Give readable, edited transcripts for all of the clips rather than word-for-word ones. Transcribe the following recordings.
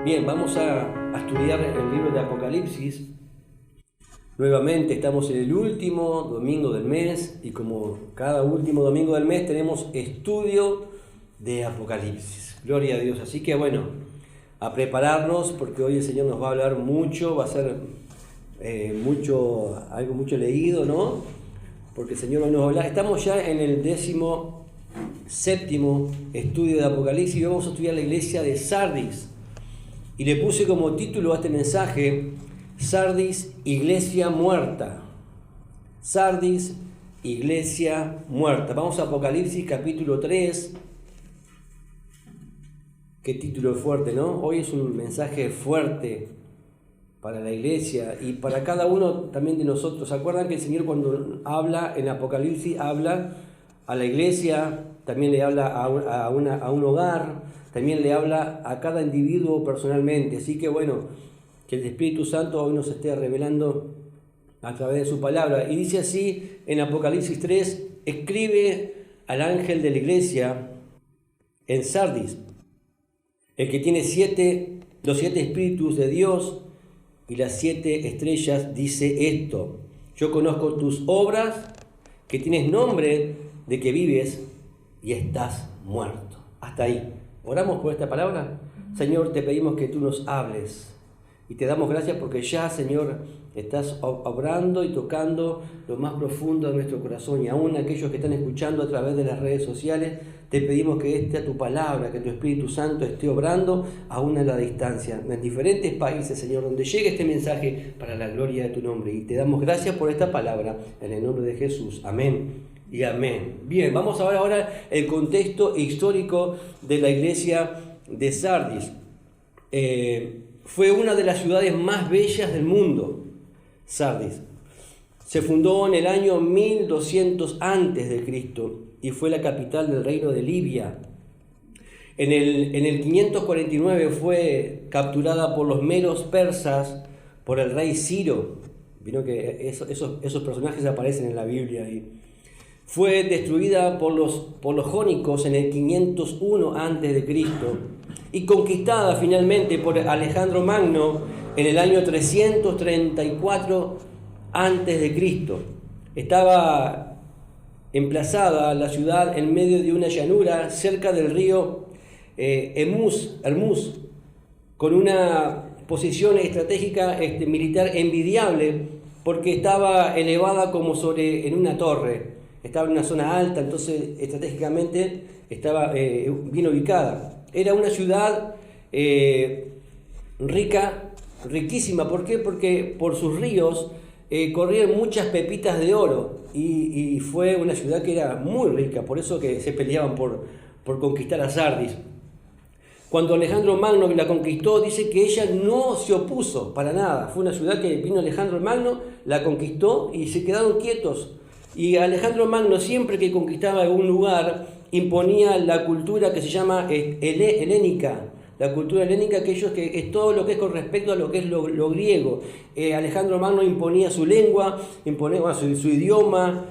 Bien, vamos a estudiar el libro de Apocalipsis. Nuevamente estamos en el último domingo del mes y como cada último domingo del mes tenemos estudio de Apocalipsis. Gloria a Dios. Así que bueno, a prepararnos porque hoy el Señor nos va a hablar mucho, va a ser algo mucho leído, ¿no? Porque el Señor nos va a hablar. Estamos ya en el 17º estudio de Apocalipsis y vamos a estudiar la iglesia de Sardis. Y le puse como título a este mensaje, Sardis, iglesia muerta. Sardis, iglesia muerta. Vamos a Apocalipsis capítulo 3. Qué título fuerte, ¿no? Hoy es un mensaje fuerte para la iglesia y para cada uno también de nosotros. ¿Se acuerdan que el Señor cuando habla en Apocalipsis habla a la iglesia, también le habla a un hogar, también le habla a cada individuo personalmente? Así que bueno, que el Espíritu Santo hoy nos esté revelando a través de su palabra. Y dice así en Apocalipsis 3, escribe al ángel de la iglesia en Sardis, el que tiene los 7 espíritus de Dios y las 7 estrellas, dice esto: yo conozco tus obras, que tienes nombre de que vives y estás muerto. Hasta ahí. ¿Oramos por esta palabra? Señor, te pedimos que tú nos hables y te damos gracias porque ya, Señor, estás obrando y tocando lo más profundo de nuestro corazón, y aún aquellos que están escuchando a través de las redes sociales, te pedimos que esta tu palabra, que tu Espíritu Santo esté obrando aún a la distancia, en diferentes países, Señor, donde llegue este mensaje para la gloria de tu nombre. Y te damos gracias por esta palabra, en el nombre de Jesús. Amén y amén. Bien, vamos a ver ahora el contexto histórico de la iglesia de Sardis. Fue una de las ciudades más bellas del mundo, Sardis. Se fundó en el año 1200 a.C. y fue la capital del reino de Libia. En el 549 fue capturada por los medos persas, por el rey Ciro. Vino que esos personajes aparecen en la Biblia ahí. Fue destruida por los jónicos en el 501 a.C. y conquistada finalmente por Alejandro Magno en el año 334 a.C. Estaba emplazada la ciudad en medio de una llanura cerca del río Hermuz, con una posición estratégica militar envidiable porque estaba elevada como en una torre. Estaba en una zona alta, entonces estratégicamente estaba bien ubicada. Era una ciudad riquísima. ¿Por qué? Porque por sus ríos corrían muchas pepitas de oro y fue una ciudad que era muy rica, por eso que se peleaban por conquistar a Sardis. Cuando Alejandro Magno la conquistó, dice que ella no se opuso para nada. Fue una ciudad que vino Alejandro Magno, la conquistó y se quedaron quietos. Y Alejandro Magno, siempre que conquistaba algún lugar, imponía la cultura que se llama helénica. La cultura helénica, que es todo lo que es con respecto a lo que es lo griego. Alejandro Magno imponía su lengua, imponía su idioma,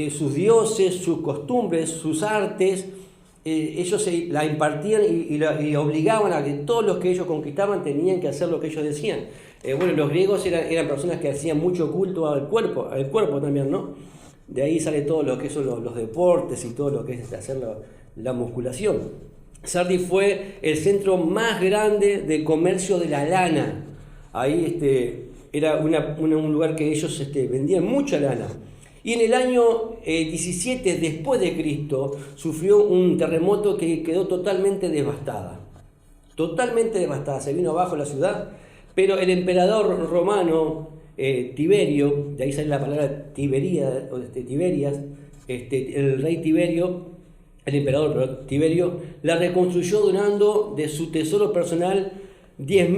sus dioses, sus costumbres, sus artes. Ellos la impartían y obligaban a que todos los que ellos conquistaban tenían que hacer lo que ellos decían. Los griegos eran personas que hacían mucho culto al cuerpo también, ¿no? De ahí sale todo lo que son los deportes y todo lo que es hacer la musculación. Sardis fue el centro más grande de comercio de la lana. Ahí era un lugar que ellos vendían mucha lana. Y en el año 17 después de Cristo sufrió un terremoto que quedó totalmente devastada. Totalmente devastada. Se vino abajo la ciudad, pero el emperador romano Tiberio, de ahí sale la palabra Tiberias, el rey Tiberio, el emperador Tiberio, la reconstruyó donando de su tesoro personal 10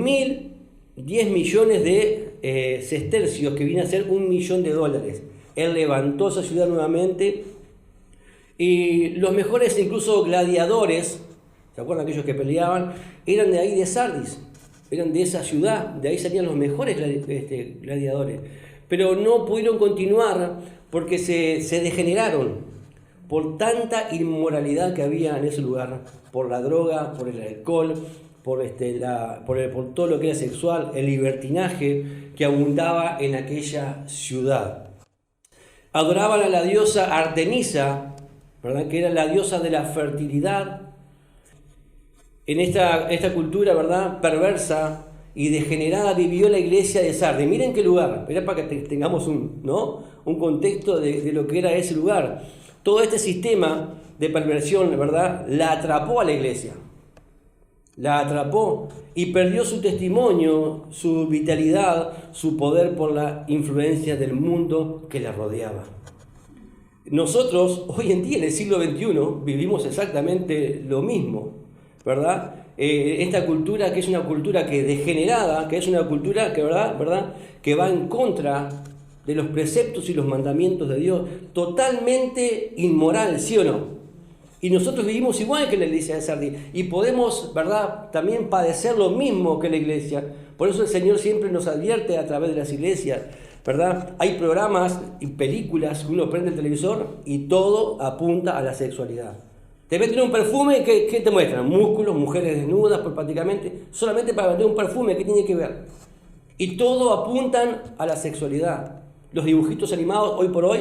millones de sestercios, que viene a ser $1 millón. Él levantó esa ciudad nuevamente y los mejores incluso gladiadores, ¿se acuerdan aquellos que peleaban? Eran de ahí de Sardis. Eran de esa ciudad, de ahí salían los mejores gladiadores. Pero no pudieron continuar porque se degeneraron por tanta inmoralidad que había en ese lugar, por la droga, por el alcohol, por todo lo que era sexual, el libertinaje que abundaba en aquella ciudad. Adoraban a la diosa Artemisa, ¿verdad?, que era la diosa de la fertilidad. En esta cultura, ¿verdad?, perversa y degenerada vivió la iglesia de Sardis. Miren qué lugar, era para que tengamos un contexto de lo que era ese lugar. Todo este sistema de perversión, ¿verdad?, la atrapó a la iglesia. La atrapó y perdió su testimonio, su vitalidad, su poder por la influencia del mundo que la rodeaba. Nosotros, hoy en día, en el siglo XXI, vivimos exactamente lo mismo, ¿verdad? Esta cultura que es una cultura que degenerada, que es una cultura que, ¿verdad?, que va en contra de los preceptos y los mandamientos de Dios, totalmente inmoral, ¿sí o no? Y nosotros vivimos igual que la iglesia de Sardis y podemos, ¿verdad?, también padecer lo mismo que la iglesia. Por eso el Señor siempre nos advierte a través de las iglesias, ¿verdad? Hay programas y películas que uno prende el televisor y todo apunta a la sexualidad. Te venden un perfume, ¿qué te muestran? Músculos, mujeres desnudas, pues, prácticamente, solamente para vender un perfume, ¿qué tiene que ver? Y todo apuntan a la sexualidad. Los dibujitos animados, hoy por hoy,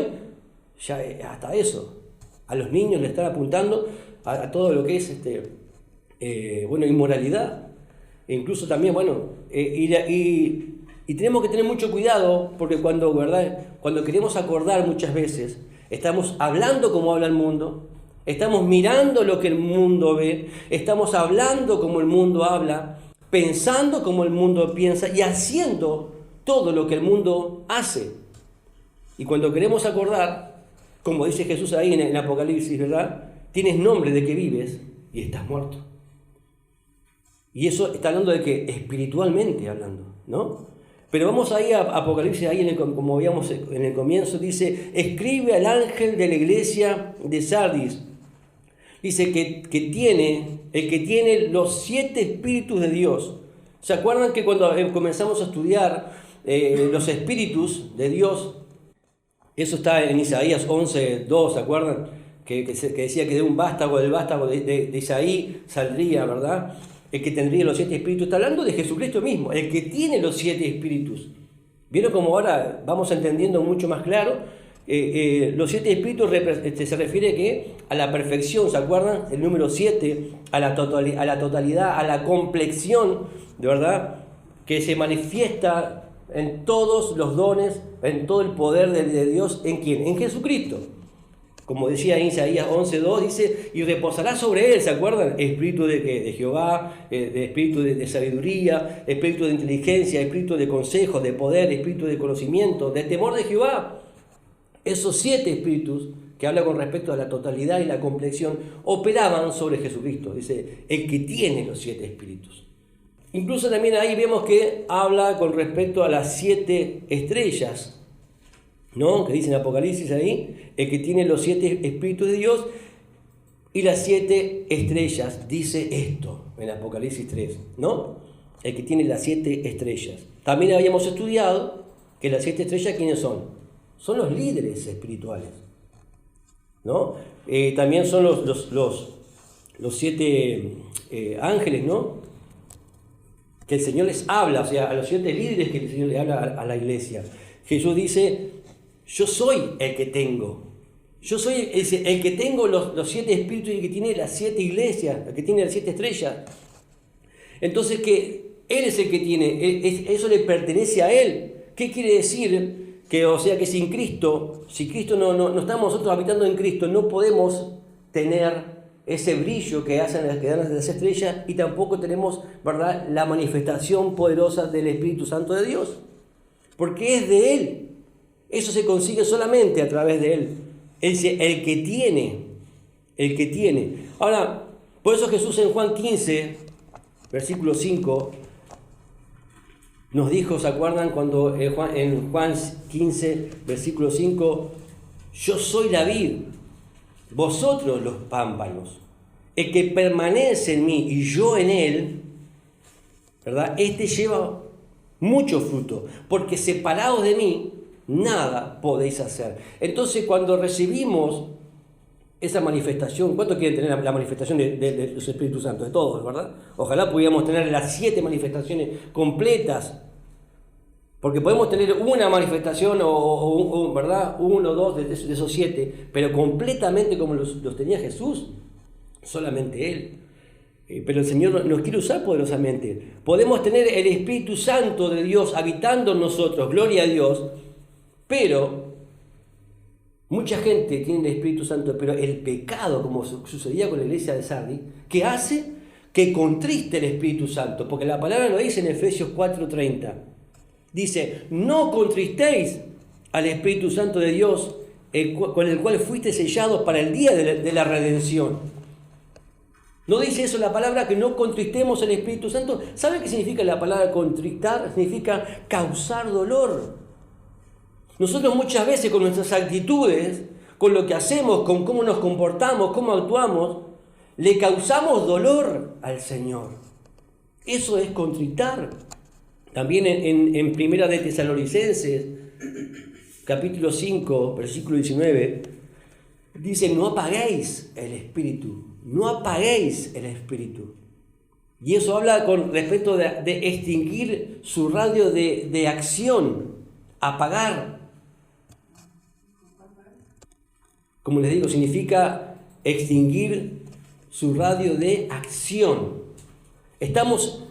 ya hasta eso. A los niños le están apuntando a todo lo que es inmoralidad. E incluso también, y tenemos que tener mucho cuidado, porque cuando queremos acordar muchas veces, estamos hablando como habla el mundo, estamos mirando lo que el mundo ve, estamos hablando como el mundo habla, pensando como el mundo piensa y haciendo todo lo que el mundo hace. Y cuando queremos acordar, como dice Jesús ahí en Apocalipsis, ¿verdad?, tienes nombre de que vives y estás muerto. Y eso está hablando de que espiritualmente hablando, ¿no? Pero vamos ahí a Apocalipsis, ahí como veíamos en el comienzo, dice: escribe al ángel de la iglesia de Sardis. Dice que el que tiene los 7 espíritus de Dios. ¿Se acuerdan que cuando comenzamos a estudiar los espíritus de Dios? Eso está en Isaías 11:2, ¿se acuerdan? Que decía que de un vástago, del vástago de Isaí saldría, ¿verdad?, el que tendría los 7 espíritus. Está hablando de Jesucristo mismo, el que tiene los 7 espíritus. ¿Vieron cómo ahora vamos entendiendo mucho más claro? Los 7 espíritus se refiere a la perfección, ¿se acuerdan? El número 7, a la totalidad, a la complexión, ¿de verdad?, que se manifiesta en todos los dones, en todo el poder de Dios. ¿En quién? En Jesucristo. Como decía en Isaías 11:2, dice: y reposará sobre él, ¿se acuerdan? Espíritu de Jehová, espíritu de sabiduría, espíritu de inteligencia, espíritu de consejo, de poder, espíritu de conocimiento, de temor de Jehová. Esos 7 espíritus, que habla con respecto a la totalidad y la complexión, operaban sobre Jesucristo. Dice: el que tiene los 7 espíritus. Incluso también ahí vemos que habla con respecto a las 7 estrellas, ¿no?, que dice en Apocalipsis ahí: el que tiene los 7 espíritus de Dios y las 7 estrellas, dice esto en Apocalipsis 3, ¿no? El que tiene las 7 estrellas. También habíamos estudiado que las 7 estrellas, ¿quiénes son? Son los líderes espirituales, ¿no? También son los 7 ángeles, ¿no?, que el Señor les habla, o sea, a los 7 líderes que el Señor le habla a la iglesia. Jesús dice: yo soy el que tengo. Yo soy el que tengo los 7 espíritus y el que tiene las 7 iglesias, el que tiene las 7 estrellas. Entonces, que Él es el que tiene, eso le pertenece a Él. ¿Qué quiere decir? Que sin Cristo, si Cristo no estamos nosotros habitando en Cristo, no podemos tener ese brillo que dan las estrellas, y tampoco tenemos, ¿verdad?, la manifestación poderosa del Espíritu Santo de Dios, porque es de Él. Eso se consigue solamente a través de Él. El que tiene. Ahora, por eso Jesús en Juan 15, versículo 5, nos dijo, ¿se acuerdan? Cuando en Juan 15, versículo 5, yo soy la vid, vosotros los pámpanos. El que permanece en mí y yo en él, ¿verdad?, este lleva mucho fruto, porque separados de mí, nada podéis hacer. Entonces, cuando recibimos esa manifestación. ¿Cuánto quieren tener la manifestación de los Espíritus Santos? De todos, ¿verdad? Ojalá pudiéramos tener las 7 manifestaciones completas. Porque podemos tener una manifestación ¿verdad? 1 o 2 de esos 7, pero completamente como los tenía Jesús, solamente Él. Pero el Señor nos quiere usar poderosamente. Podemos tener el Espíritu Santo de Dios habitando en nosotros, gloria a Dios, pero mucha gente tiene el Espíritu Santo, pero el pecado, como sucedía con la iglesia de Sardis, que hace que contriste el Espíritu Santo, porque la palabra lo dice en Efesios 4:30. Dice, no contristéis al Espíritu Santo de Dios, con el cual fuiste sellados para el día de la redención. ¿No dice eso la palabra, que no contristemos al Espíritu Santo? ¿Sabe qué significa la palabra contristar? Significa causar dolor. Nosotros muchas veces con nuestras actitudes, con lo que hacemos, con cómo nos comportamos, cómo actuamos, le causamos dolor al Señor. Eso es contristar. También en Primera de Tesalonicenses, capítulo 5, versículo 19, dice, no apaguéis el Espíritu, no apaguéis el Espíritu. Y eso habla con respecto de extinguir su radio de acción, apagar. Como les digo, significa extinguir su radio de acción. Estamos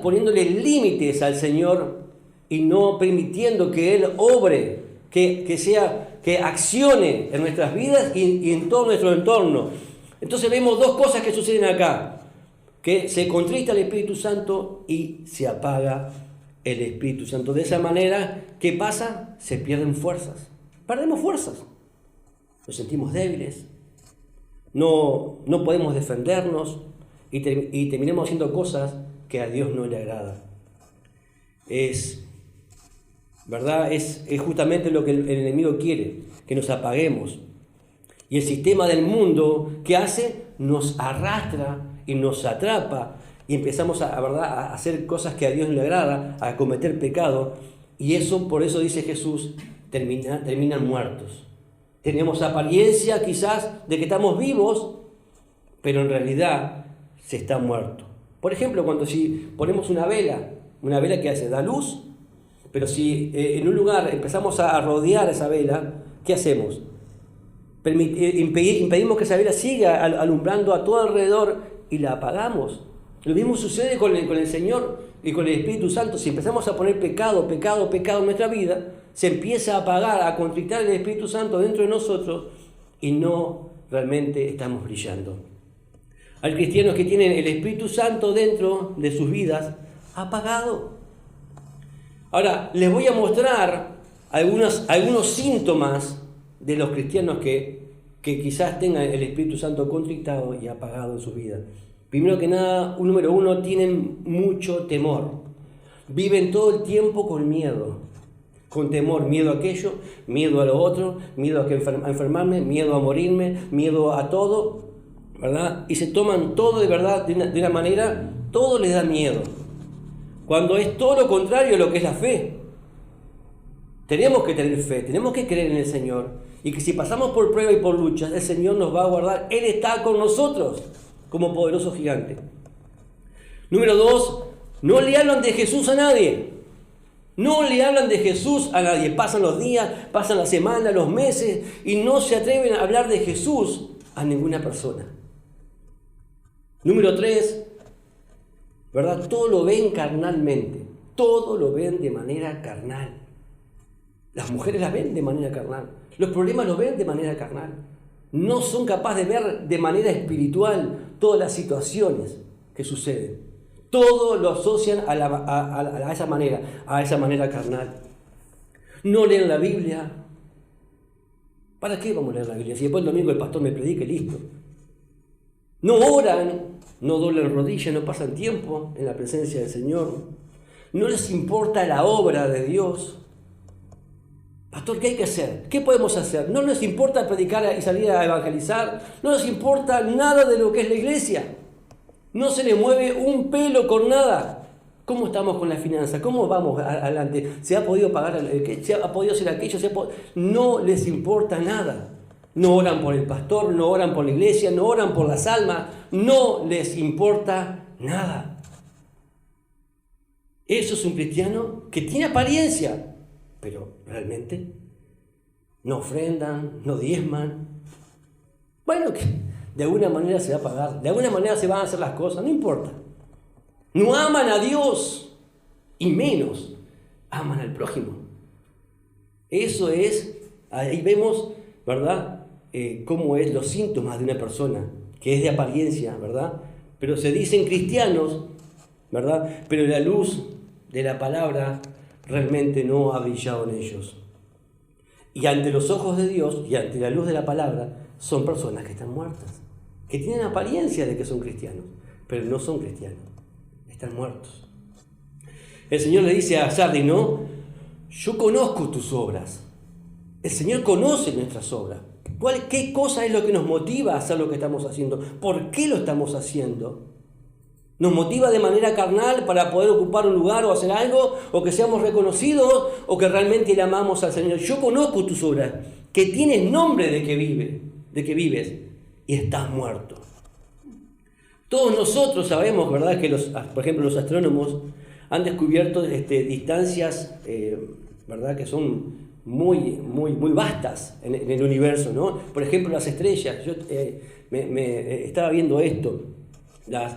poniéndole límites al Señor y no permitiendo que Él obre, que accione en nuestras vidas y en todo nuestro entorno. Entonces vemos 2 cosas que suceden acá, que se contrista el Espíritu Santo y se apaga el Espíritu Santo. De esa manera, ¿qué pasa? Se pierden fuerzas, perdemos fuerzas, nos sentimos débiles, no podemos defendernos y terminamos haciendo cosas que a Dios no le agrada. ¿Verdad? Es justamente lo que el enemigo quiere, que nos apaguemos. Y el sistema del mundo, ¿qué hace? Nos arrastra y nos atrapa y empezamos a hacer cosas que a Dios no le agrada, a cometer pecado, y eso, por eso dice Jesús, terminan muertos. Tenemos apariencia quizás de que estamos vivos, pero en realidad se está muerto. Por ejemplo, si ponemos una vela que hace, da luz, pero si en un lugar empezamos a rodear esa vela, ¿qué hacemos? Impedimos que esa vela siga alumbrando a todo alrededor y la apagamos. Lo mismo sucede con el Señor y con el Espíritu Santo. Si empezamos a poner pecado en nuestra vida, se empieza a apagar, a contrictar el Espíritu Santo dentro de nosotros y no realmente estamos brillando. Hay cristianos que tienen el Espíritu Santo dentro de sus vidas apagado. Ahora, les voy a mostrar algunos síntomas de los cristianos que quizás tengan el Espíritu Santo contrictado y apagado en su vida. Primero que nada, número 1, tienen mucho temor. Viven todo el tiempo con miedo, con temor, miedo a aquello, miedo a lo otro, miedo a enfermarme, miedo a morirme, miedo a todo, ¿verdad? Y se toman todo de verdad de una manera, todo les da miedo. Cuando es todo lo contrario a lo que es la fe. Tenemos que tener fe, tenemos que creer en el Señor. Y que si pasamos por pruebas y por luchas, el Señor nos va a guardar. Él está con nosotros como poderoso gigante. Número 2, no le hablan de Jesús a nadie. No le hablan de Jesús a nadie. Pasan los días, pasan las semanas, los meses y no se atreven a hablar de Jesús a ninguna persona. Número 3, ¿verdad? Todo lo ven carnalmente. Todo lo ven de manera carnal. Las mujeres las ven de manera carnal. Los problemas los ven de manera carnal. No son capaces de ver de manera espiritual todas las situaciones que suceden. Todo lo asocian a esa manera carnal. No leen la Biblia. ¿Para qué vamos a leer la Biblia? Si después el domingo el pastor me predica y listo. No oran, no doblan rodillas, no pasan tiempo en la presencia del Señor. No les importa la obra de Dios. Pastor, ¿qué hay que hacer? ¿Qué podemos hacer? No nos importa predicar y salir a evangelizar. No nos importa nada de lo que es la iglesia. No se le mueve un pelo con nada. ¿Cómo estamos con la finanza? ¿Cómo vamos adelante? ¿Se ha podido pagar? ¿Se ha podido hacer aquello? No les importa nada. no oran por el pastor, no oran por la iglesia, no oran por las almas, no les importa nada. Eso es un cristiano que tiene apariencia, pero realmente no ofrendan, no diezman. Bueno, que de alguna manera se va a pagar, de alguna manera se van a hacer las cosas, no importa. No aman a Dios y menos aman al prójimo. Eso es, ahí vemos, ¿verdad? Cómo es los síntomas de una persona que es de apariencia, ¿verdad? Pero se dicen cristianos, ¿verdad? Pero la luz de la palabra realmente no ha brillado en ellos. Y ante los ojos de Dios y ante la luz de la palabra son personas que están muertas, que tienen apariencia de que son cristianos, pero no son cristianos, están muertos. El Señor le dice a Sardi, no, yo conozco tus obras. El Señor conoce nuestras obras. ¿Qué cosa es lo que nos motiva a hacer lo que estamos haciendo? ¿Por qué lo estamos haciendo? ¿Nos motiva de manera carnal para poder ocupar un lugar o hacer algo? ¿O que seamos reconocidos? ¿O que realmente le amamos al Señor? Yo conozco tus obras, que tienes nombre de que vives y estás muerto. Todos nosotros sabemos, ¿verdad?, que por ejemplo, los astrónomos han descubierto distancias, ¿verdad?, que son muy vastas en el universo, ¿no? Por ejemplo, las estrellas. Yo estaba viendo esto.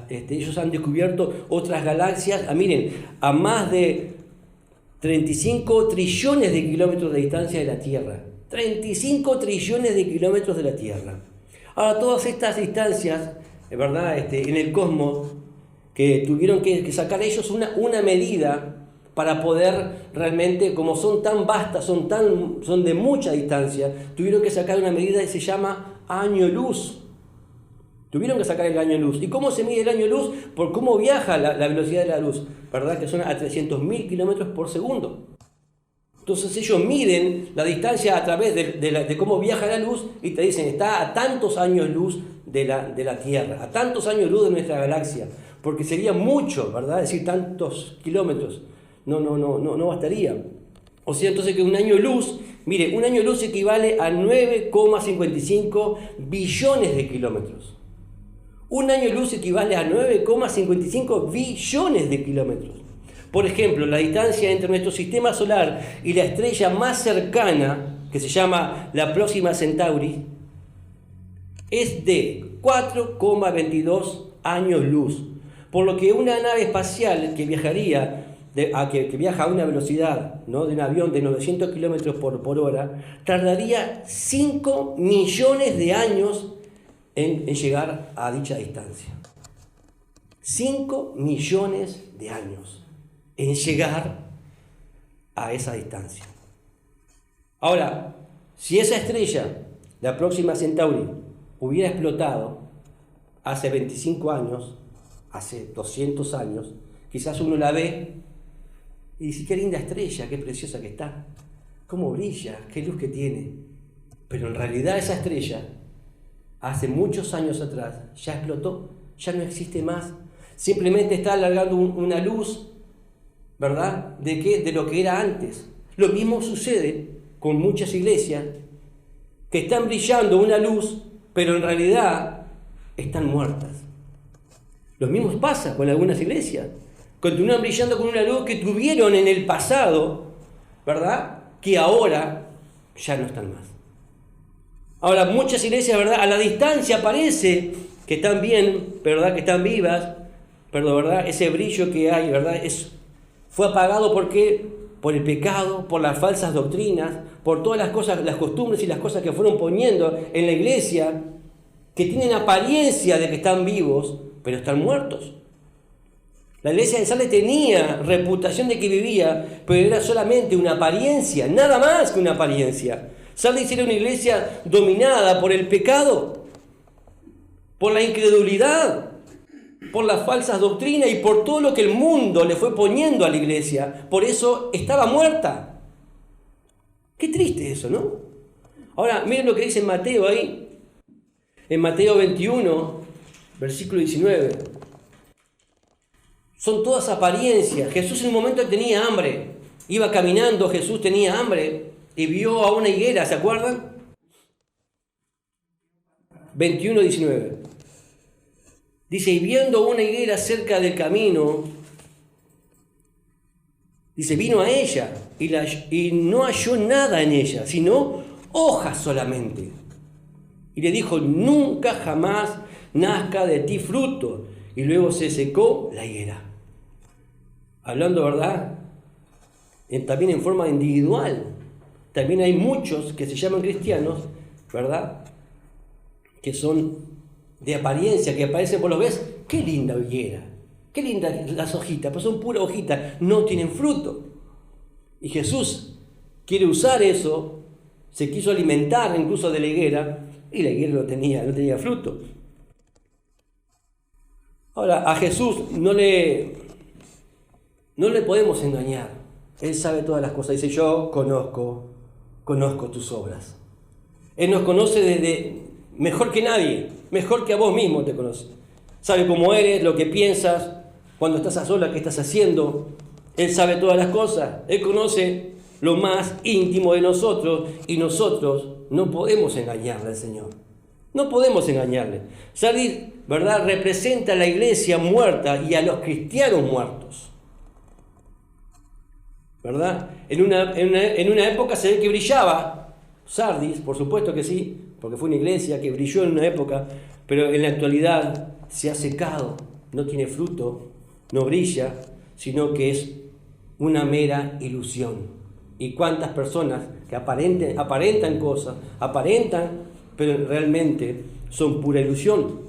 Ellos han descubierto otras galaxias, miren, a más de 35 trillones de kilómetros de distancia de la Tierra. 35 trillones de kilómetros de la Tierra. Ahora, todas estas distancias, ¿verdad?, en el cosmos, que tuvieron que sacar ellos una medida para poder realmente, como son tan vastas, son de mucha distancia, tuvieron que sacar una medida que se llama año luz. Tuvieron que sacar el año luz. ¿Y cómo se mide el año luz? Por cómo viaja la velocidad de la luz, ¿verdad? Que son a 300.000 kilómetros por segundo. Entonces ellos miden la distancia a través de cómo viaja la luz y te dicen, está a tantos años luz de la Tierra, a tantos años luz de nuestra galaxia, porque sería mucho, ¿verdad? Es decir, tantos kilómetros, no bastaría. O sea, entonces que un año luz, mire, un año luz equivale a 9,55 billones de kilómetros. Un año luz equivale a 9,55 billones de kilómetros. Por ejemplo, la distancia entre nuestro sistema solar y la estrella más cercana, que se llama la Próxima Centauri, es de 4,22 años luz. Por lo que una nave espacial que viajaría, que viaja a una velocidad, ¿no?, de un avión de 900 kilómetros por hora, tardaría 5 millones de años en llegar a dicha distancia. 5 millones de años en llegar a esa distancia. Ahora, si esa estrella, la Próxima Centauri, hubiera explotado hace 25 años, hace 200 años, quizás uno la ve y dice, qué linda estrella, qué preciosa que está, cómo brilla, qué luz que tiene. Pero en realidad esa estrella, hace muchos años atrás, ya explotó, ya no existe más. Simplemente está alargando una luz, ¿verdad?, de lo que era antes. Lo mismo sucede con muchas iglesias que están brillando una luz, pero en realidad están muertas. Lo mismo pasa con algunas iglesias. Continúan brillando con una luz que tuvieron en el pasado, ¿verdad?, que ahora ya no están más. Ahora, muchas iglesias, ¿verdad?, a la distancia parece que están bien, ¿verdad?, que están vivas, pero ¿verdad?, ese brillo que hay, ¿verdad?, fue apagado por el pecado, por las falsas doctrinas, por todas las cosas, las costumbres y las cosas que fueron poniendo en la iglesia, que tienen apariencia de que están vivos, pero están muertos. La iglesia de Sardes tenía reputación de que vivía, pero era solamente una apariencia, nada más que una apariencia. Sardes era una iglesia dominada por el pecado, por la incredulidad, por las falsas doctrinas y por todo lo que el mundo le fue poniendo a la iglesia. Por eso estaba muerta. Qué triste eso, ¿no? Ahora, miren lo que dice en Mateo ahí. En Mateo 21, versículo 19. Son todas apariencias. Jesús en un momento tenía hambre. Iba caminando, Jesús tenía hambre y vio a una higuera, ¿se acuerdan? 21, 19. Dice, y viendo una higuera cerca del camino, dice, vino a ella y no halló nada en ella, sino hojas solamente. Y le dijo, nunca jamás nazca de ti fruto. Y luego se secó la higuera. Hablando, ¿verdad? También en forma individual. También hay muchos que se llaman cristianos, ¿verdad? Que son de apariencia, que aparecen, vos lo ves, qué linda higuera, qué lindas las hojitas, pero son puras hojitas, no tienen fruto. Y Jesús quiere usar eso, se quiso alimentar incluso de la higuera, y la higuera no tenía fruto. Ahora, a Jesús no le podemos engañar. Él sabe todas las cosas. Dice, yo conozco tus obras. Él nos conoce desde mejor que nadie, mejor que a vos mismo te conoce. Sabe cómo eres, lo que piensas, cuando estás a solas, qué estás haciendo. Él sabe todas las cosas. Él conoce lo más íntimo de nosotros y nosotros no podemos engañarle al Señor. No podemos engañarle. Sardis, ¿verdad?, representa a la iglesia muerta y a los cristianos muertos. ¿Verdad? En una época se ve que brillaba Sardis, por supuesto que sí, porque fue una iglesia que brilló en una época, pero en la actualidad se ha secado, no tiene fruto, no brilla, sino que es una mera ilusión. ¿Y cuántas personas que aparentan cosas, pero realmente son pura ilusión?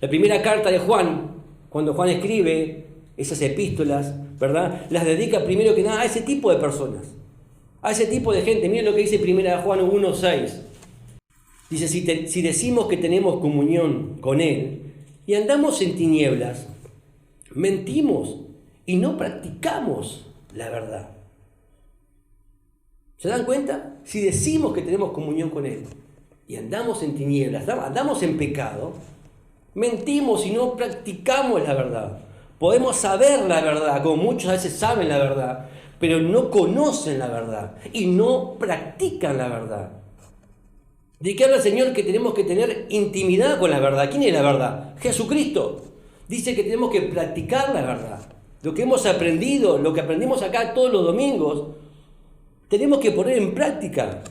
La primera carta de Juan, cuando Juan escribe esas epístolas, ¿verdad?, las dedica primero que nada a ese tipo de personas, a ese tipo de gente. Miren lo que dice primera de Juan 1:6. Dice, si decimos que tenemos comunión con Él y andamos en tinieblas, mentimos y no practicamos la verdad. ¿Se dan cuenta? Si decimos que tenemos comunión con Él y andamos en tinieblas, andamos en pecado, mentimos y no practicamos la verdad. Podemos saber la verdad, como muchos a veces saben la verdad, pero no conocen la verdad y no practican la verdad. ¿De qué habla el Señor? Que tenemos que tener intimidad con la verdad. ¿Quién es la verdad? Jesucristo. Dice que tenemos que practicar la verdad. Lo que hemos aprendido, lo que aprendimos acá todos los domingos, tenemos que poner en práctica.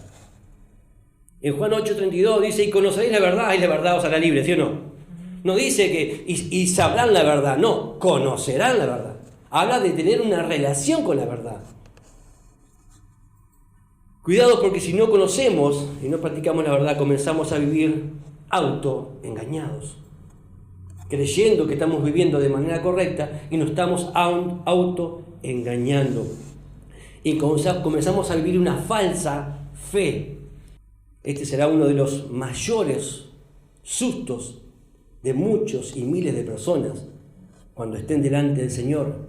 En Juan 8:32 dice, y conoceréis la verdad, y la verdad os hará libre, ¿sí o no? No dice que y sabrán la verdad, no, conocerán la verdad. Habla de tener una relación con la verdad. Cuidado, porque si no conocemos y no practicamos la verdad, comenzamos a vivir autoengañados, creyendo que estamos viviendo de manera correcta y nos estamos autoengañando. Y comenzamos a vivir una falsa fe. Este será uno de los mayores sustos de muchos y miles de personas cuando estén delante del Señor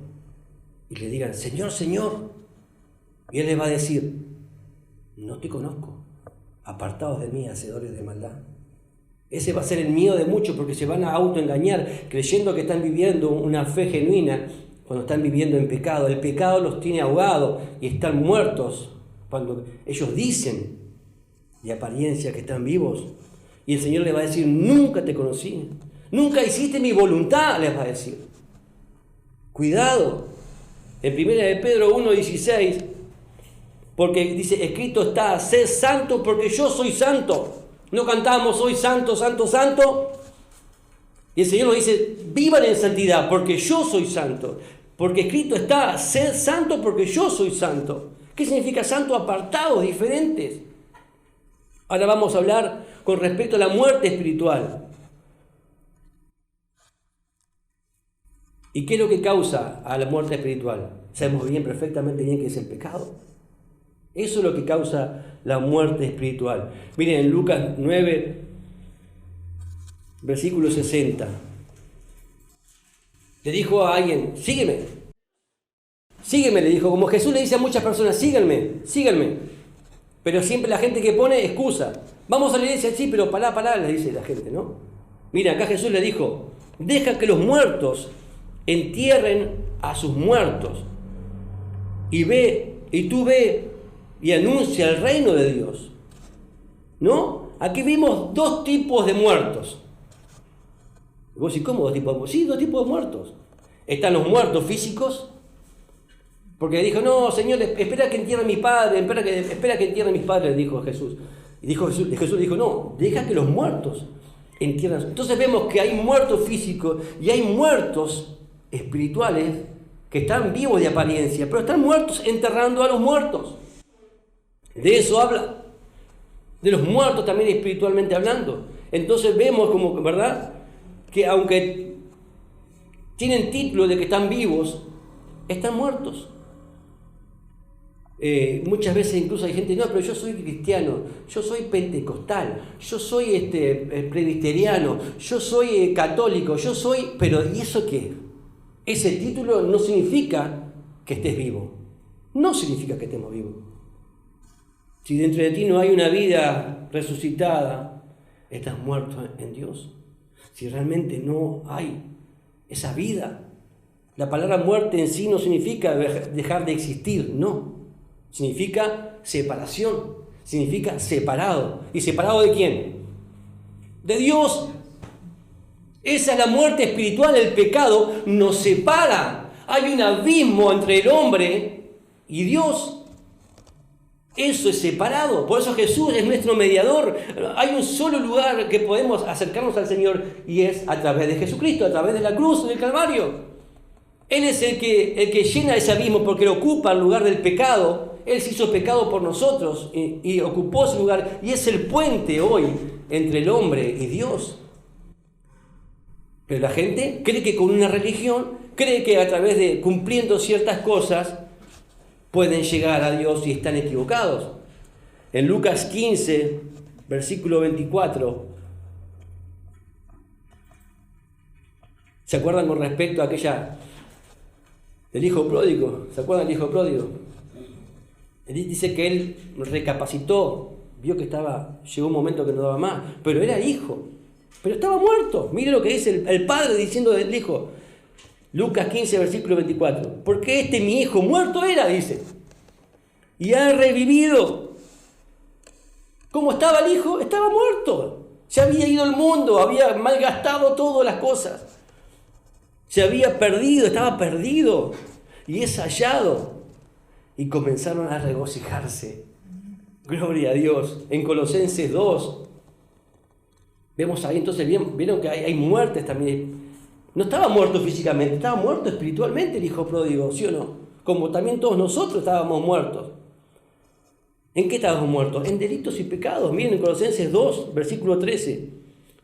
y le digan, Señor, Señor. Y Él les va a decir, no te conozco, apartados de mí, hacedores de maldad. Ese va a ser el miedo de muchos, porque se van a autoengañar creyendo que están viviendo una fe genuina cuando están viviendo en pecado. El pecado los tiene ahogados y están muertos cuando ellos dicen de apariencia que están vivos. Y el Señor les va a decir, nunca te conocí, nunca hiciste mi voluntad, les va a decir. Cuidado. En 1 de Pedro 1:16, porque dice, escrito está, sed santo porque yo soy santo. No cantamos, soy santo, santo, santo. Y el Señor nos dice, vivan en santidad porque yo soy santo. Porque escrito está, sed santo porque yo soy santo. ¿Qué significa santo? Apartados, diferentes. Ahora vamos a hablar con respecto a la muerte espiritual. ¿Y qué es lo que causa a la muerte espiritual? Sabemos perfectamente bien que es el pecado. Eso es lo que causa la muerte espiritual. Miren, en Lucas 9, versículo 60. Le dijo a alguien, sígueme. Sígueme, le dijo. Como Jesús le dice a muchas personas, síganme. Pero siempre la gente que pone excusa. Vamos a la iglesia, sí, pero pará, le dice la gente, ¿no? Mira, acá Jesús le dijo, deja que los muertos entierren a sus muertos. Y tú ve y anuncia el reino de Dios. ¿No? aquí vimos dos tipos de muertos. Y vos decís, ¿cómo dos tipos de muertos? Sí, dos tipos de muertos. Están los muertos físicos, porque dijo, no, Señor, espera que entierre a mi padre, espera que entierre a mis padres, dijo Jesús. Y Jesús dijo, no, deja que los muertos entierren. Entonces vemos que hay muertos físicos y hay muertos espirituales que están vivos de apariencia, pero están muertos enterrando a los muertos. De eso habla, de los muertos también espiritualmente hablando. Entonces vemos como, ¿verdad?, que aunque tienen título de que están vivos, están muertos. Muchas veces incluso hay gente, no, pero yo soy cristiano, yo soy pentecostal, yo soy presbiteriano, yo soy católico, pero ¿y eso qué? Ese título no significa que estés vivo, no significa que estemos vivos. Si dentro de ti no hay una vida resucitada, estás muerto en Dios. Si realmente no hay esa vida, la palabra muerte en sí no significa dejar de existir, no. Significa separación, significa separado. ¿Y separado de quién? De Dios. Esa es la muerte espiritual, el pecado nos separa. Hay un abismo entre el hombre y Dios. Eso es separado. Por eso Jesús es nuestro mediador. Hay un solo lugar que podemos acercarnos al Señor y es a través de Jesucristo, a través de la cruz, del Calvario. Él es el que llena ese abismo porque él ocupa el lugar del pecado. Él se hizo pecado por nosotros y ocupó ese lugar y es el puente hoy entre el hombre y Dios. Pero la gente cree que con una religión, cree que a través de cumpliendo ciertas cosas pueden llegar a Dios y están equivocados. En Lucas 15, versículo 24, ¿se acuerdan con respecto a aquella del hijo pródigo? ¿Se acuerdan del hijo pródigo? Él dice que él recapacitó, vio que llegó un momento que no daba más, pero era hijo, pero estaba muerto. Mire lo que dice el padre diciendo del hijo. Lucas 15, versículo 24. Porque mi hijo muerto era, dice, y ha revivido. ¿Cómo estaba el hijo? Estaba muerto. Se había ido al mundo, había malgastado todas las cosas. Se había perdido, estaba perdido. Y es hallado. Y comenzaron a regocijarse. Gloria a Dios. En Colosenses 2. Vemos ahí, entonces, vieron que hay muertes también. No estaba muerto físicamente, estaba muerto espiritualmente el hijo pródigo, ¿sí o no? Como también todos nosotros estábamos muertos. ¿En qué estábamos muertos? En delitos y pecados. Miren en Colosenses 2, versículo 13.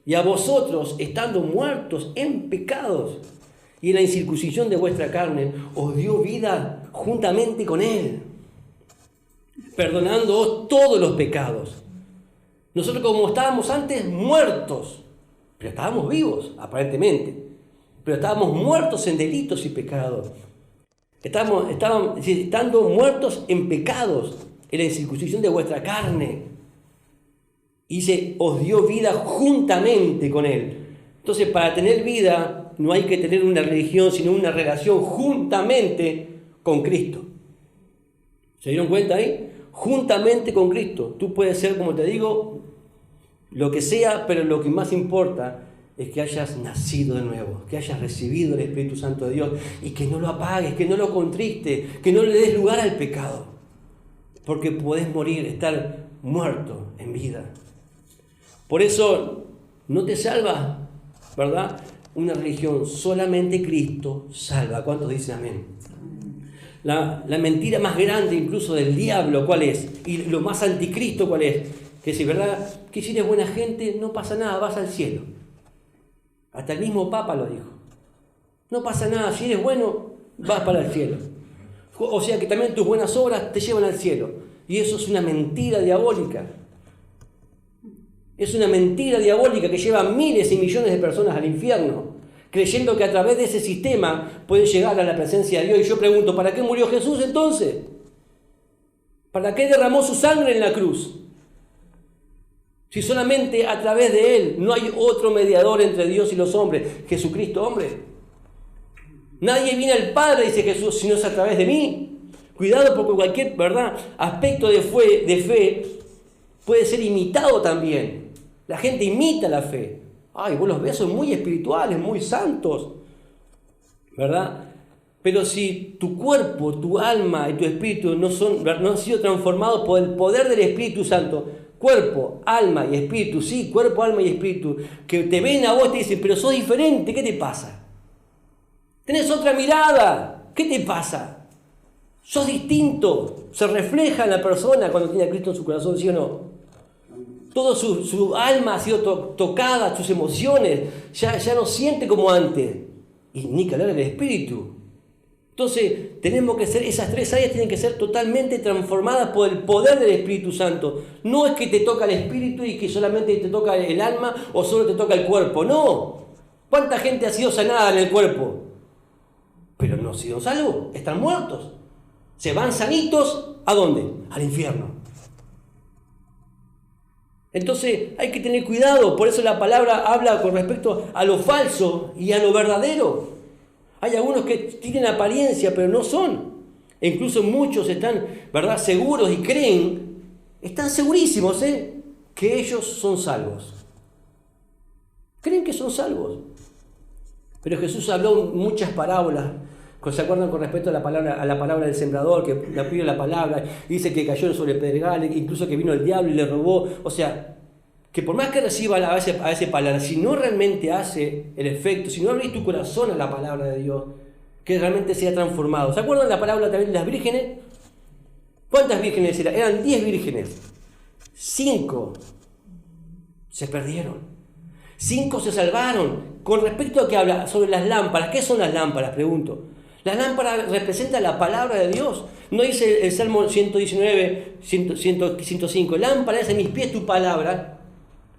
Y a vosotros, estando muertos en pecados y en la incircuncisión de vuestra carne, os dio vida juntamente con él, perdonándoos todos los pecados. Nosotros como estábamos antes muertos, pero estábamos vivos, aparentemente. Pero estábamos muertos en delitos y pecados. Estábamos estando muertos en pecados, en la incircuncisión de vuestra carne. Y dice, os dio vida juntamente con él. Entonces, para tener vida, no hay que tener una religión, sino una relación juntamente con Cristo. ¿Se dieron cuenta ahí? Juntamente con Cristo. Tú puedes ser, como te digo, lo que sea, pero lo que más importa es que hayas nacido de nuevo, que hayas recibido el Espíritu Santo de Dios y que no lo apagues, que no lo contristes, que no le des lugar al pecado. Porque podés morir, estar muerto en vida. Por eso no te salva, ¿verdad? Una religión, solamente Cristo salva. ¿Cuántos dicen amén? La mentira más grande incluso del diablo, ¿cuál es? Y lo más anticristo, ¿cuál es? Que si, ¿verdad? Que si eres buena gente, no pasa nada, vas al cielo. Hasta el mismo Papa lo dijo. No pasa nada, si eres bueno, vas para el cielo. O sea que también tus buenas obras te llevan al cielo. Y eso es una mentira diabólica. Es una mentira diabólica que lleva a miles y millones de personas al infierno, creyendo que a través de ese sistema pueden llegar a la presencia de Dios. Y yo pregunto, ¿para qué murió Jesús entonces? ¿Para qué derramó su sangre en la cruz? Si solamente a través de Él no hay otro mediador entre Dios y los hombres, Jesucristo hombre. Nadie viene al Padre, dice Jesús, si no es a través de mí. Cuidado porque cualquier, ¿verdad?, aspecto de fe puede ser imitado también. La gente imita la fe. Ay, vos los ves, son muy espirituales, muy santos, ¿verdad? Pero si tu cuerpo, tu alma y tu espíritu no han sido transformados por el poder del Espíritu Santo, cuerpo, alma y espíritu, sí, cuerpo, alma y espíritu, que te ven a vos y te dicen, pero sos diferente, ¿qué te pasa? Tenés otra mirada, ¿qué te pasa? Sos distinto, se refleja en la persona cuando tiene a Cristo en su corazón, ¿sí o no? Todo su alma ha sido tocada, sus emociones, ya no siente como antes. Y ni que hablar del espíritu. Entonces, tenemos que ser, esas tres áreas tienen que ser totalmente transformadas por el poder del Espíritu Santo. No es que te toca el espíritu y que solamente te toca el alma o solo te toca el cuerpo. No. ¿Cuánta gente ha sido sanada en el cuerpo? Pero no han sido salvos, están muertos. Se van sanitos, ¿a dónde? Al infierno. Entonces hay que tener cuidado, por eso la palabra habla con respecto a lo falso y a lo verdadero. Hay algunos que tienen apariencia, pero no son. E incluso muchos están, ¿verdad?, seguros y creen, están segurísimos, que ellos son salvos. Creen que son salvos. Pero Jesús habló muchas parábolas. ¿Se acuerdan con respecto a la palabra del sembrador, que le pidió la palabra, y dice que cayó sobre pedregales, incluso que vino el diablo y le robó? O sea, que por más que reciba a esa palabra, si no realmente hace el efecto, si no abrís tu corazón a la palabra de Dios, que realmente sea transformado. ¿Se acuerdan la palabra también de las vírgenes? ¿Cuántas vírgenes eran? Eran 10 vírgenes. 5 se perdieron. 5 se salvaron. Con respecto a que habla sobre las lámparas, ¿qué son las lámparas? Pregunto. Las lámparas representan la palabra de Dios. No dice el Salmo 119, 105, lámpara es a mis pies tu palabra,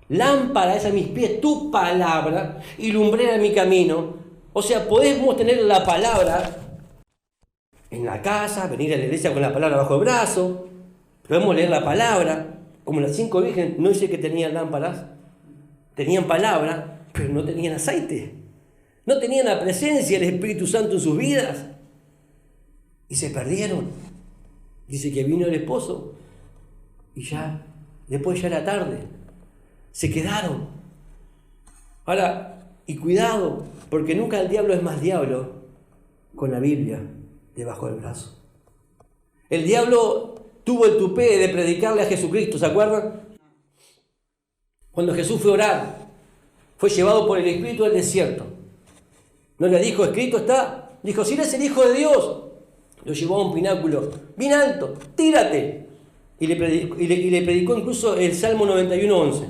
lámpara es a mis pies tu palabra y lumbrera en mi camino. O sea, podemos tener la palabra en la casa, venir a la iglesia con la palabra bajo el brazo, podemos leer la palabra, como las 5 vírgenes, no dice que tenían lámparas, tenían palabra, pero no tenían aceite. No tenían la presencia del Espíritu Santo en sus vidas. Y se perdieron. Dice que vino el esposo. Y después ya era tarde. Se quedaron. Ahora, y cuidado, porque nunca el diablo es más diablo con la Biblia debajo del brazo. El diablo tuvo el tupé de predicarle a Jesucristo, ¿se acuerdan? Cuando Jesús fue a orar, fue llevado por el Espíritu al desierto. No le dijo, escrito está. Dijo, si eres el Hijo de Dios. Lo llevó a un pináculo bien alto, tírate. Y le predicó incluso el Salmo 91:11.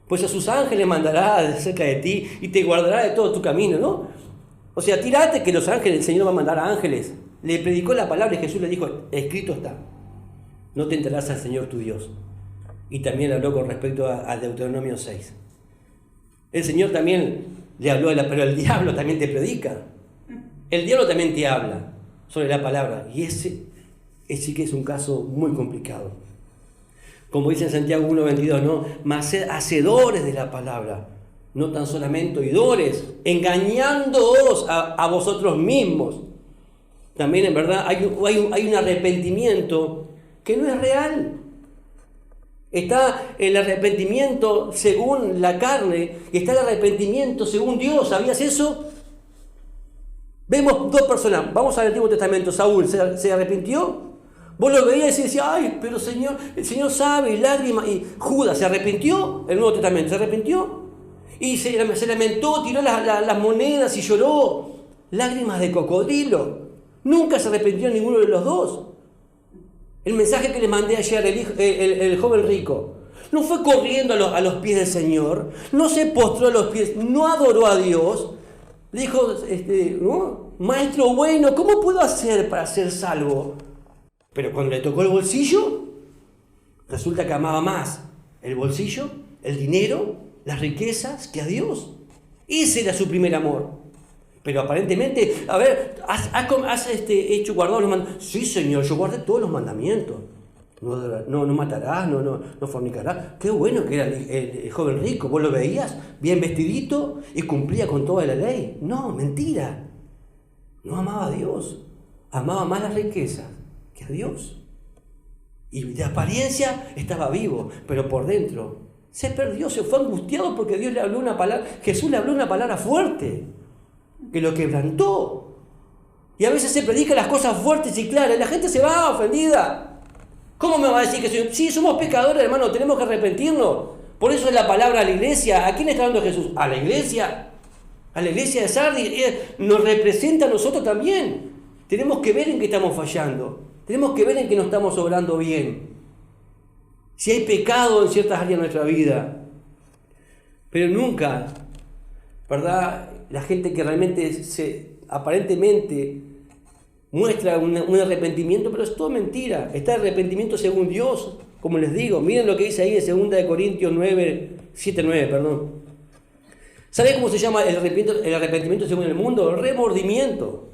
Pues a sus ángeles mandará cerca de ti y te guardará de todo tu camino, ¿no? O sea, tírate que los ángeles, el Señor va a mandar a ángeles. Le predicó la palabra y Jesús le dijo, escrito está. No tentarás al Señor tu Dios. Y también habló con respecto a Deuteronomio 6. El Señor también le habló, pero el diablo también te predica. El diablo también te habla sobre la palabra. Y ese sí que es un caso muy complicado. Como dice en Santiago 1:22, ¿no? Mas sed hacedores de la palabra, no tan solamente oidores, engañándoos a vosotros mismos. También en verdad hay un arrepentimiento que no es real. Está el arrepentimiento según la carne y está el arrepentimiento según Dios. ¿Sabías eso? Vemos 2 personas. Vamos al Antiguo Testamento. Saúl se arrepintió. Vos lo veías y decías, ay, pero Señor, el Señor sabe, y lágrimas. Y Judas se arrepintió. El Nuevo Testamento se arrepintió. Y se lamentó, tiró las monedas y lloró. Lágrimas de cocodrilo. Nunca se arrepintió ninguno de los dos. El mensaje que le mandé ayer, el joven rico, no fue corriendo a los pies del Señor, no se postró a los pies, no adoró a Dios. Le dijo, ¿no? Maestro bueno, ¿cómo puedo hacer para ser salvo? Pero cuando le tocó el bolsillo, resulta que amaba más el bolsillo, el dinero, las riquezas que a Dios. Ese era su primer amor. Pero aparentemente, a ver, ¿has hecho guardado los mandamientos? Sí, Señor, yo guardé todos los mandamientos. No matarás, no fornicarás. Qué bueno que era el joven rico. ¿Vos lo veías? Bien vestidito y cumplía con toda la ley. No, mentira. No amaba a Dios. Amaba más las riquezas que a Dios. Y de apariencia estaba vivo, pero por dentro Se perdió, se fue angustiado porque Dios le habló una palabra, Jesús le habló una palabra fuerte, que lo quebrantó. Y a veces se predican las cosas fuertes y claras, y la gente se va ofendida. ¿Cómo me va a decir que soy? Sí, somos pecadores, hermano, tenemos que arrepentirnos. Por eso es la palabra a la iglesia. ¿A quién está hablando Jesús? A la iglesia de Sardis. Nos representa a nosotros también. Tenemos que ver en qué estamos fallando. Tenemos que ver en qué no estamos obrando bien. Si hay pecado en ciertas áreas de nuestra vida. Pero nunca, ¿verdad? La gente que realmente aparentemente muestra un arrepentimiento, pero es todo mentira. Está el arrepentimiento según Dios, como les digo. Miren lo que dice ahí en 2 Corintios 7:9, perdón. ¿Sabe cómo se llama el arrepentimiento según el mundo? Remordimiento.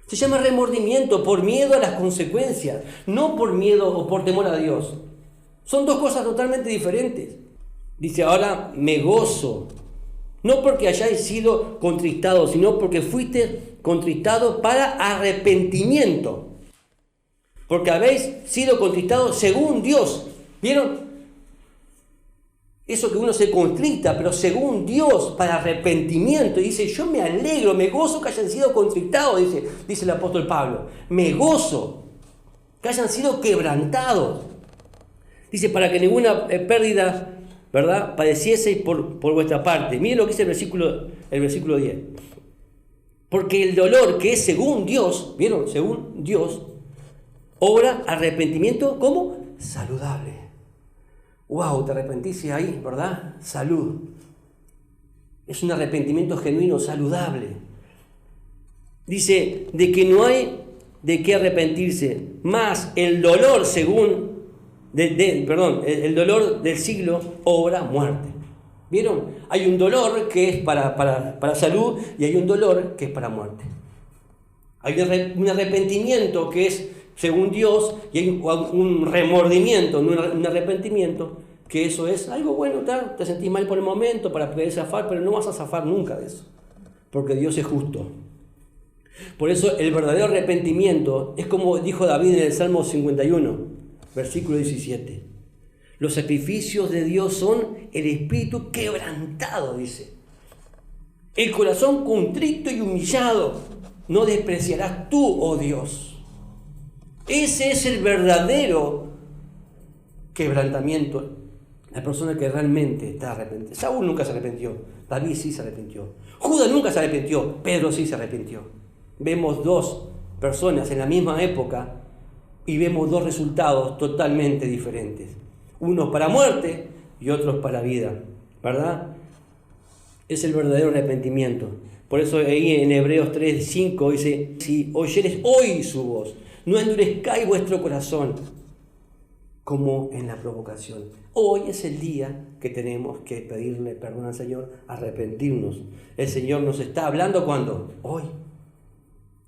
Se llama remordimiento por miedo a las consecuencias, no por miedo o por temor a Dios. Son dos cosas totalmente diferentes. Dice ahora, me gozo, no porque hayáis sido contristados, sino porque fuiste contristados para arrepentimiento. Porque habéis sido contristados según Dios. ¿Vieron? Eso que uno se contrista, pero según Dios, para arrepentimiento. Y dice, yo me alegro, me gozo que hayan sido contristados, dice el apóstol Pablo. Me gozo que hayan sido quebrantados. Dice, para que ninguna pérdida, ¿verdad?, padecieseis por vuestra parte. Miren lo que dice el versículo 10. Porque el dolor que es según Dios, ¿vieron? Según Dios, obra arrepentimiento como saludable. Wow, te arrepentiste ahí, ¿verdad? Salud. Es un arrepentimiento genuino, saludable. Dice, de que no hay de qué arrepentirse, más el dolor el dolor del siglo obra muerte. ¿Vieron? Hay un dolor que es para salud y hay un dolor que es para muerte. Hay un arrepentimiento que es según Dios, y hay un remordimiento, un arrepentimiento, que eso es algo bueno, te sentís mal por el momento para poder zafar, pero no vas a zafar nunca de eso, porque Dios es justo. Por eso el verdadero arrepentimiento es como dijo David en el Salmo 51, versículo 17. Los sacrificios de Dios son el espíritu quebrantado, dice. El corazón contrito y humillado no despreciarás tú, oh Dios. Ese es el verdadero quebrantamiento. La persona que realmente está arrepentida. Saúl nunca se arrepintió. David sí se arrepintió. Judas nunca se arrepintió. Pedro sí se arrepintió. Vemos dos personas en la misma época y vemos dos resultados totalmente diferentes. Unos para muerte y otros para vida. ¿Verdad? Es el verdadero arrepentimiento. Por eso ahí en Hebreos 3:5 dice, si oyeres hoy su voz, no endurezcáis vuestro corazón como en la provocación. Hoy es el día que tenemos que pedirle perdón al Señor, arrepentirnos. El Señor nos está hablando ¿cuándo? Hoy.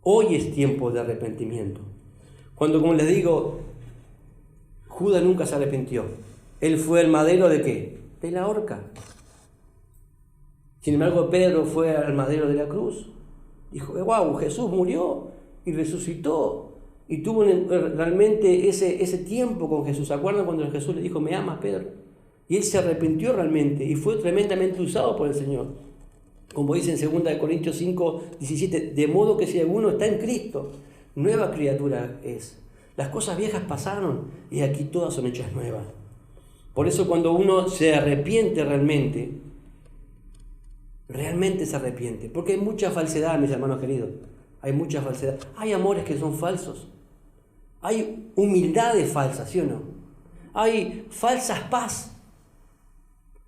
Hoy es tiempo de arrepentimiento. Cuando, como les digo, Judas nunca se arrepintió. Él fue el madero ¿de qué? De la horca. Sin embargo, Pedro fue al madero de la cruz. Dijo, wow, Jesús murió y resucitó. Y tuvo realmente ese tiempo con Jesús. ¿Se acuerdan cuando Jesús le dijo, me amas, Pedro? Y él se arrepintió realmente y fue tremendamente usado por el Señor. Como dice en 2 Corintios 5:17, de modo que si alguno está en Cristo, nueva criatura es. Las cosas viejas pasaron y aquí todas son hechas nuevas. Por eso cuando uno se arrepiente realmente se arrepiente. Porque hay mucha falsedad, mis hermanos queridos. Hay mucha falsedad. Hay amores que son falsos. Hay humildades falsas, ¿sí o no? Hay falsas paz.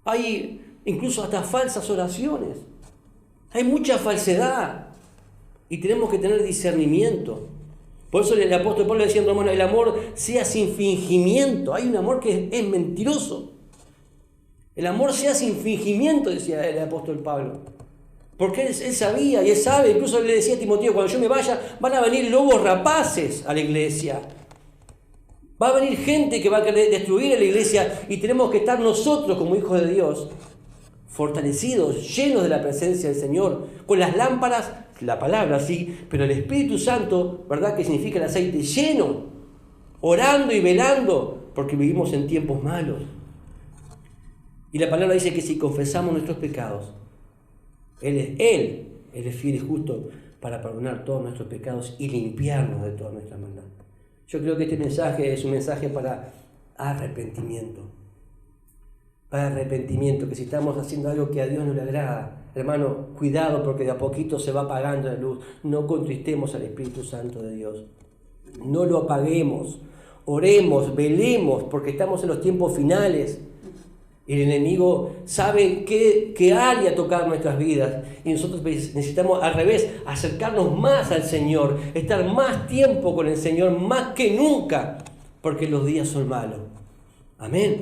Hay incluso hasta falsas oraciones. Hay mucha falsedad. Y tenemos que tener discernimiento. Por eso el apóstol Pablo decía en Romanos, el amor sea sin fingimiento. Hay un amor que es mentiroso. El amor sea sin fingimiento, decía el apóstol Pablo. Porque él sabía y él sabe, incluso le decía a Timoteo, cuando yo me vaya, van a venir lobos rapaces a la iglesia. Va a venir gente que va a querer destruir a la iglesia y tenemos que estar nosotros como hijos de Dios, fortalecidos, llenos de la presencia del Señor, con las lámparas, la palabra sí, pero el Espíritu Santo, ¿verdad? Que significa el aceite lleno, orando y velando, porque vivimos en tiempos malos. Y la palabra dice que si confesamos nuestros pecados, Él es fiel y justo para perdonar todos nuestros pecados y limpiarnos de toda nuestra maldad. Yo creo que este mensaje es un mensaje para arrepentimiento. Para arrepentimiento, que si estamos haciendo algo que a Dios no le agrada, hermano, cuidado porque de a poquito se va apagando la luz. No contristemos al Espíritu Santo de Dios. No lo apaguemos. Oremos, velemos, porque estamos en los tiempos finales. El enemigo sabe qué área tocar nuestras vidas y nosotros necesitamos al revés, acercarnos más al Señor, estar más tiempo con el Señor, más que nunca, porque los días son malos. Amén.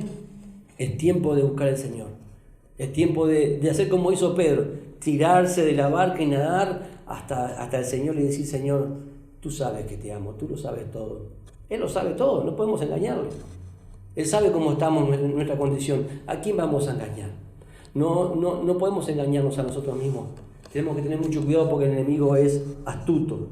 Es tiempo de buscar al Señor. Es tiempo de hacer como hizo Pedro, tirarse de la barca y nadar hasta el Señor y decir: Señor, tú sabes que te amo, tú lo sabes todo. Él lo sabe todo, no podemos engañarlo. Él sabe cómo estamos en nuestra condición. ¿A quién vamos a engañar? No podemos engañarnos a nosotros mismos. Tenemos que tener mucho cuidado porque el enemigo es astuto.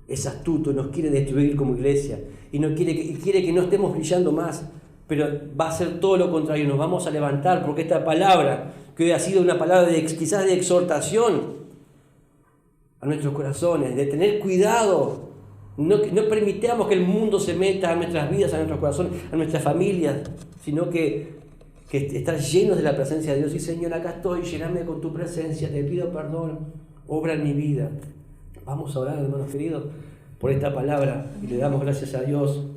Es astuto, nos quiere destruir como iglesia. Y quiere que no estemos brillando más. Pero va a ser todo lo contrario. Nos vamos a levantar porque esta palabra, que hoy ha sido una palabra quizás de exhortación a nuestros corazones, de tener cuidado. No permitamos que el mundo se meta a nuestras vidas, a nuestros corazones, a nuestras familias, sino que estar llenos de la presencia de Dios. Y Señor, acá estoy, lléname con tu presencia, te pido perdón, obra en mi vida. Vamos a orar, hermanos queridos, por esta palabra y le damos gracias a Dios,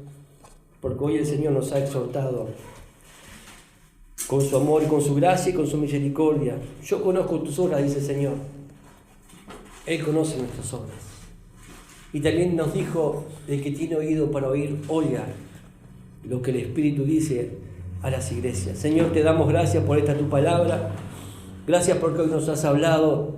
porque hoy el Señor nos ha exhortado con su amor y con su gracia y con su misericordia. Yo conozco tus obras, dice el Señor. Él conoce nuestras obras. Y también nos dijo: el que tiene oído para oír, oiga lo que el Espíritu dice a las iglesias. Señor, te damos gracias por esta tu palabra. Gracias porque hoy nos has hablado